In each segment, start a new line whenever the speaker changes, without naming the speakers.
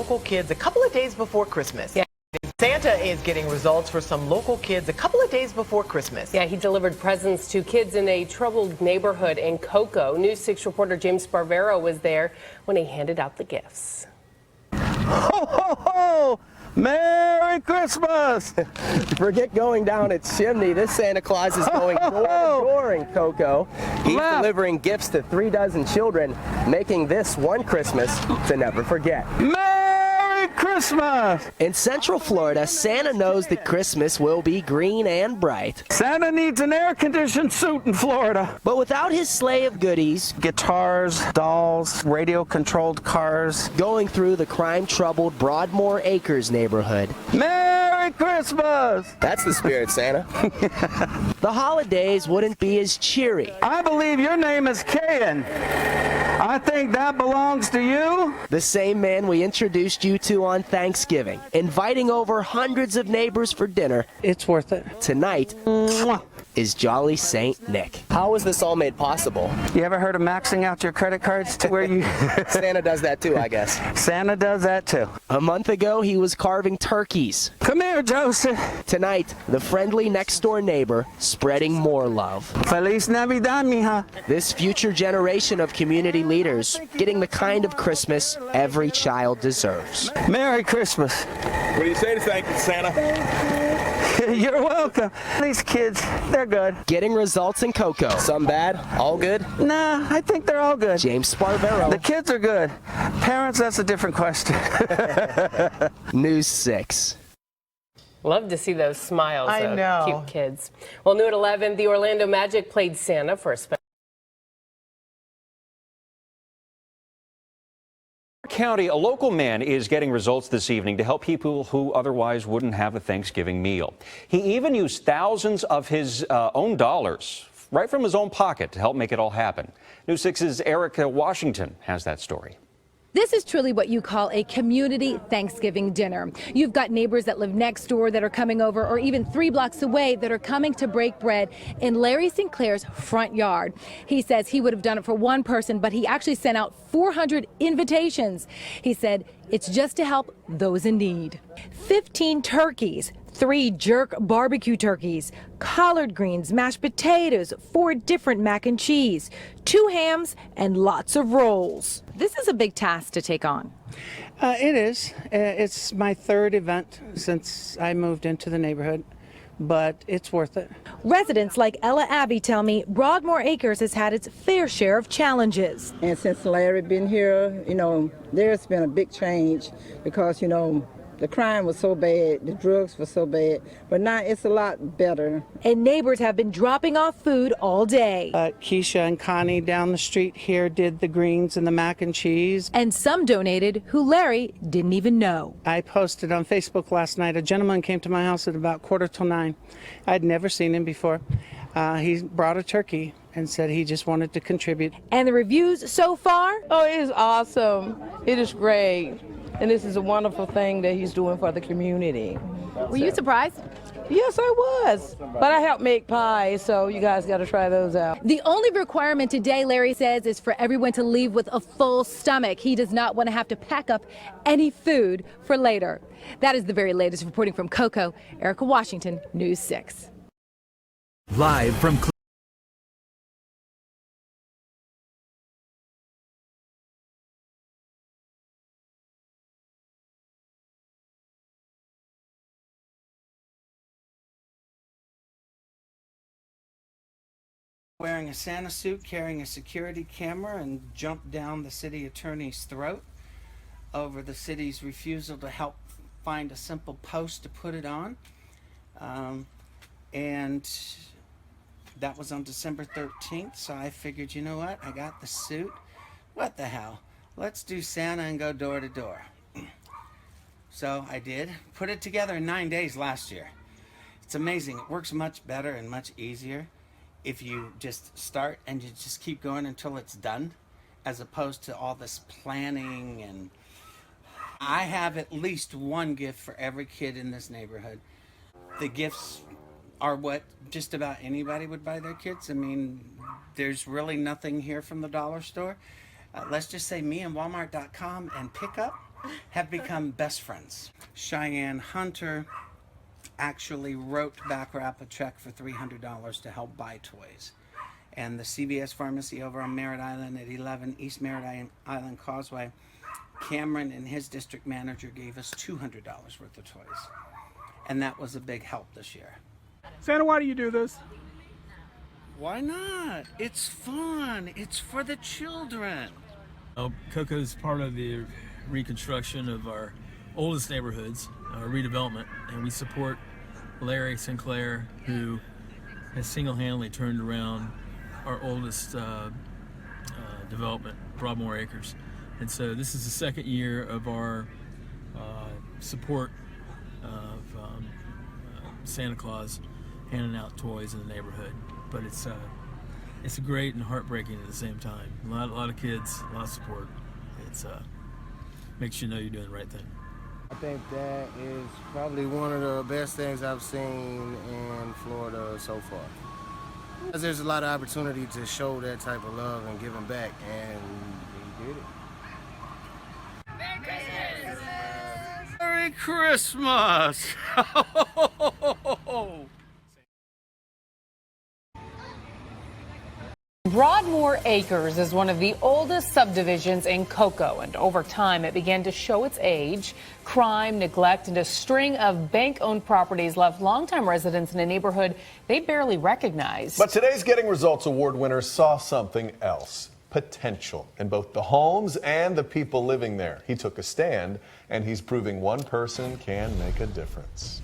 local kids a couple of days before Christmas.
Yeah.
Santa is getting results for some local kids a couple of days before Christmas.
Yeah, he delivered presents to kids in a troubled neighborhood in Cocoa. News 6 reporter James Sparvero was there when he handed out the gifts.
Ho, ho, ho! Merry Christmas!
Forget going down its chimney. This Santa Claus is going door to door in Cocoa. He's delivering gifts to 3 dozen children, making this one Christmas to never forget.
Merry Christmas!
In Central Florida, Santa knows that Christmas will be green and bright.
Santa needs an air-conditioned suit in Florida.
But without his sleigh of goodies,
Guitars, dolls, radio-controlled cars.
going through the crime-troubled Broadmoor Acres neighborhood.
Merry Christmas!
That's the spirit, Santa. The holidays wouldn't be as cheery.
I believe your name is Cain. I think that belongs to you.
The same man we introduced you to on Thanksgiving, inviting over hundreds of neighbors for dinner.
It's worth it.
Tonight is Jolly Saint Nick. How was this all made possible?
You ever heard of maxing out your credit cards to where you...
Santa does that too, I guess.
Santa does that too.
A month ago, he was carving turkeys.
Come here, Joseph.
Tonight, the friendly next-door neighbor spreading more love.
Feliz Navidad, mija.
This future generation of community leaders getting the kind of Christmas every child deserves.
Merry Christmas.
What do you say to thank you, Santa?
You're welcome. These kids, they're good.
Getting results in Cocoa. Some bad, all good?
Nah, I think they're all good.
James Sparvero.
The kids are good. Parents, that's a different question.
News 6.
Love to see those smiles
I
of
know.
cute kids. Well, new at 11, the Orlando Magic played Santa for a special.
County, a local man is getting results this evening to help people who otherwise wouldn't have a Thanksgiving meal. He even used thousands of his own dollars right from his own pocket to help make it all happen. News 6's Erica Washington has that story.
This is truly what you call a community Thanksgiving dinner. You've got neighbors that live next door that are coming over, or even 3 blocks away that are coming to break bread in Larry Sinclair's front yard. He says he would have done it for one person, but he actually sent out 400 invitations. He said it's just to help those in need. 15 turkeys, 3 jerk barbecue turkeys, collard greens, mashed potatoes, 4 different mac and cheese, 2 hams, and lots of rolls. This is a big task to take on.
It is. It's my 3rd event since I moved into the neighborhood, but it's worth it.
Residents like Ella Abbey tell me Broadmoor Acres has had its fair share of challenges.
And since Larry been here, there's been a big change because, the crime was so bad, the drugs were so bad, but now it's a lot better.
And neighbors have been dropping off food all day.
Keisha and Connie down the street here did the greens and the mac and cheese.
And some donated who Larry didn't even know.
I posted on Facebook last night, a gentleman came to my house at about 8:45. I'd never seen him before. He brought a turkey and said he just wanted to contribute.
And the reviews so far?
Oh, it is awesome. It is great. And this is a wonderful thing that he's doing for the community.
Were you surprised?
Yes, I was. But I helped make pies, so you guys got to try those out.
The only requirement today, Larry says, is for everyone to leave with a full stomach. He does not want to have to pack up any food for later. That is the very latest reporting from Cocoa. Erica Washington, News 6.
Live from
Wearing a Santa suit, carrying a security camera, and jumped down the city attorney's throat over the city's refusal to help find a simple post to put it on. And that was on December 13th, so I figured, you know what, I got the suit. What the hell? Let's do Santa and go door to door. So I did. Put it together in 9 days last year. It's amazing. It works much better and much easier if you just start and you just keep going until it's done, as opposed to all this planning. And I have at least one gift for every kid in this neighborhood. The gifts are what just about anybody would buy their kids. I mean, there's really nothing here from the dollar store. Let's just say me and Walmart.com and pick up. have become best friends. Cheyenne Hunter actually wrote BackrApp a check for $300 to help buy toys. And the CVS pharmacy over on Merritt Island at 11 East Merritt Island Causeway, Cameron and his district manager gave us $200 worth of toys. And that was a big help this year.
Santa, why do you do this?
Why not? It's fun. It's for the children.
Cocoa is part of the reconstruction of our oldest neighborhoods, our redevelopment, and we support Larry Sinclair, who has single-handedly turned around our oldest development, Broadmoor Acres. And so this is the second year of our support of Santa Claus handing out toys in the neighborhood. But it's great and heartbreaking at the same time. A lot of kids, a lot of support. It's makes you know you're doing the right thing.
I think that is probably one of the best things I've seen in Florida so far. There's a lot of opportunity to show that type of love and giving back, and he did it.
Merry Christmas!
Broadmoor Acres is one of the oldest subdivisions in Cocoa, and over time it began to show its age. Crime, neglect, and a string of bank-owned properties left longtime residents in a neighborhood they barely recognized.
But today's Getting Results Award winner saw something else. Potential in both the homes and the people living there. He took a stand, and he's proving one person can make a difference.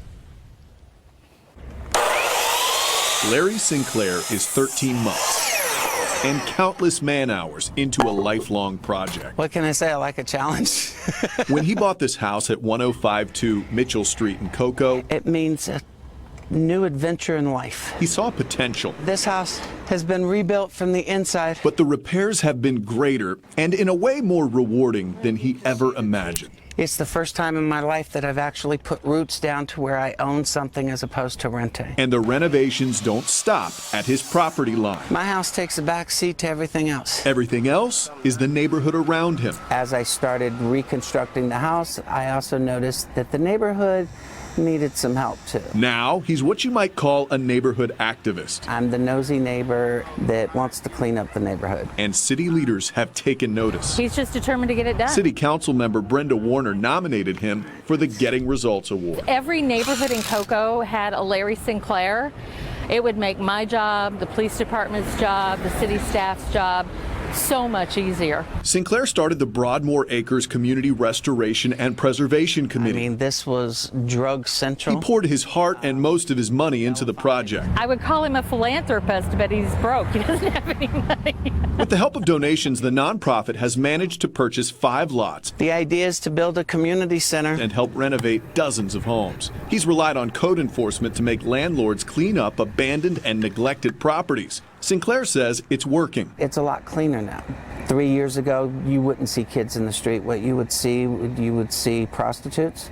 Larry Sinclair is 13 months and countless man-hours into a lifelong project.
What can I say? I like a challenge.
When he bought this house at 1052 Mitchell Street in Cocoa,
it means a new adventure in life.
He saw potential.
This house has been rebuilt from the inside.
But the repairs have been greater and in a way more rewarding than he ever imagined.
It's the first time in my life that I've actually put roots down to where I own something as opposed to renting.
And the renovations don't stop at his property line.
My house takes a back seat to everything else.
Everything else is the neighborhood around him.
As I started reconstructing the house, I also noticed that the neighborhood needed some help too.
Now he's what you might call a neighborhood activist.
I'm the nosy neighbor that wants to clean up the neighborhood.
And city leaders have taken notice.
He's just determined to get it done.
City Council member Brenda Warner nominated him for the Getting Results Award.
Every neighborhood in Cocoa had a Larry Sinclair. It would make my job, the police department's job, the city staff's job so much easier.
Sinclair started the Broadmoor Acres Community Restoration and Preservation Committee.
I mean, this was drug central.
He poured his heart and most of his money into the project.
I would call him a philanthropist, but he's broke. He doesn't have any money.
With the help of donations, the nonprofit has managed to purchase 5 lots.
The idea is to build a community center
and help renovate dozens of homes. He's relied on code enforcement to make landlords clean up abandoned and neglected properties. Sinclair says it's working.
It's a lot cleaner now. 3 years ago, you wouldn't see kids in the street. What you would see prostitutes,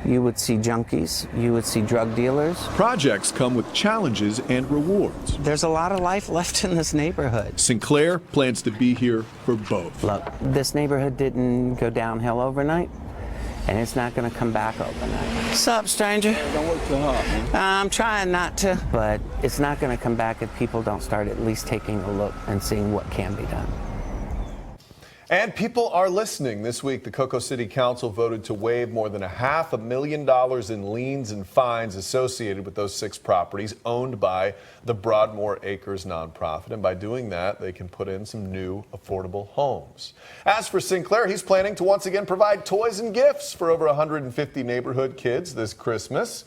you would see junkies, you would see drug dealers.
Projects come with challenges and rewards.
There's a lot of life left in this neighborhood.
Sinclair plans to be here for both.
Look, this neighborhood didn't go downhill overnight, and it's not going to come back overnight. What's up, stranger?
Don't work too hard, man.
I'm trying not to, but it's not going to come back if people don't start at least taking a look and seeing what can be done.
And people are listening. This week, the Cocoa City Council voted to waive more than $500,000 in liens and fines associated with those 6 properties owned by the Broadmoor Acres nonprofit. And by doing that, they can put in some new affordable homes. As for Sinclair, he's planning to once again provide toys and gifts for over 150 neighborhood kids this Christmas.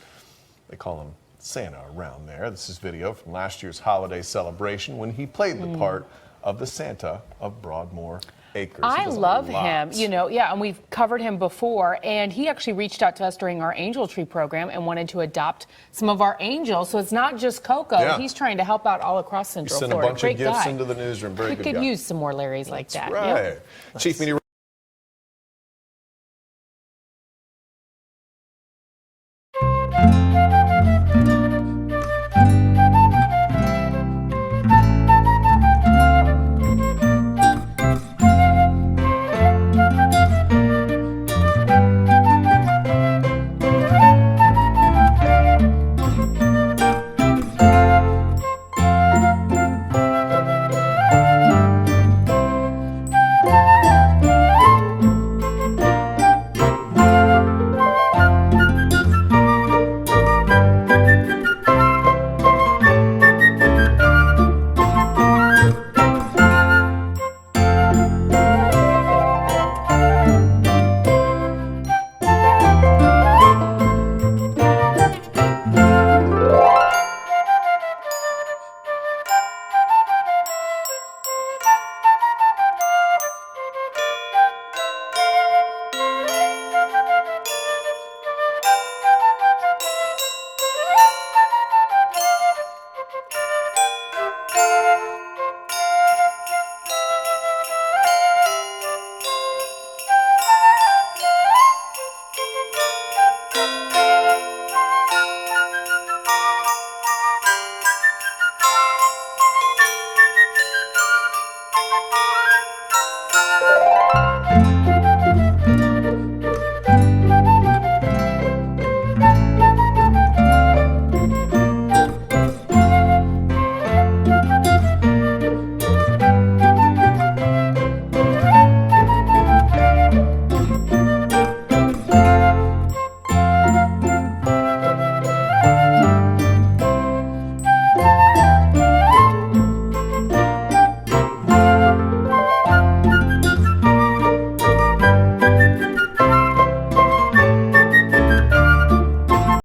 They call him Santa around there. This is video from last year's holiday celebration when he played the part of the Santa of Broadmoor Acres.
I love him, you know, and we've covered him before, and he actually reached out to us during our Angel Tree program and wanted to adopt some of our angels. So it's not just Cocoa.
Yeah.
He's trying to help out all across Central
Send
Florida.
a bunch of gifts into the newsroom. Very
we
good
could
guy.
use some more Larrys like that.
Right.
Yep.
Chief Meteorologist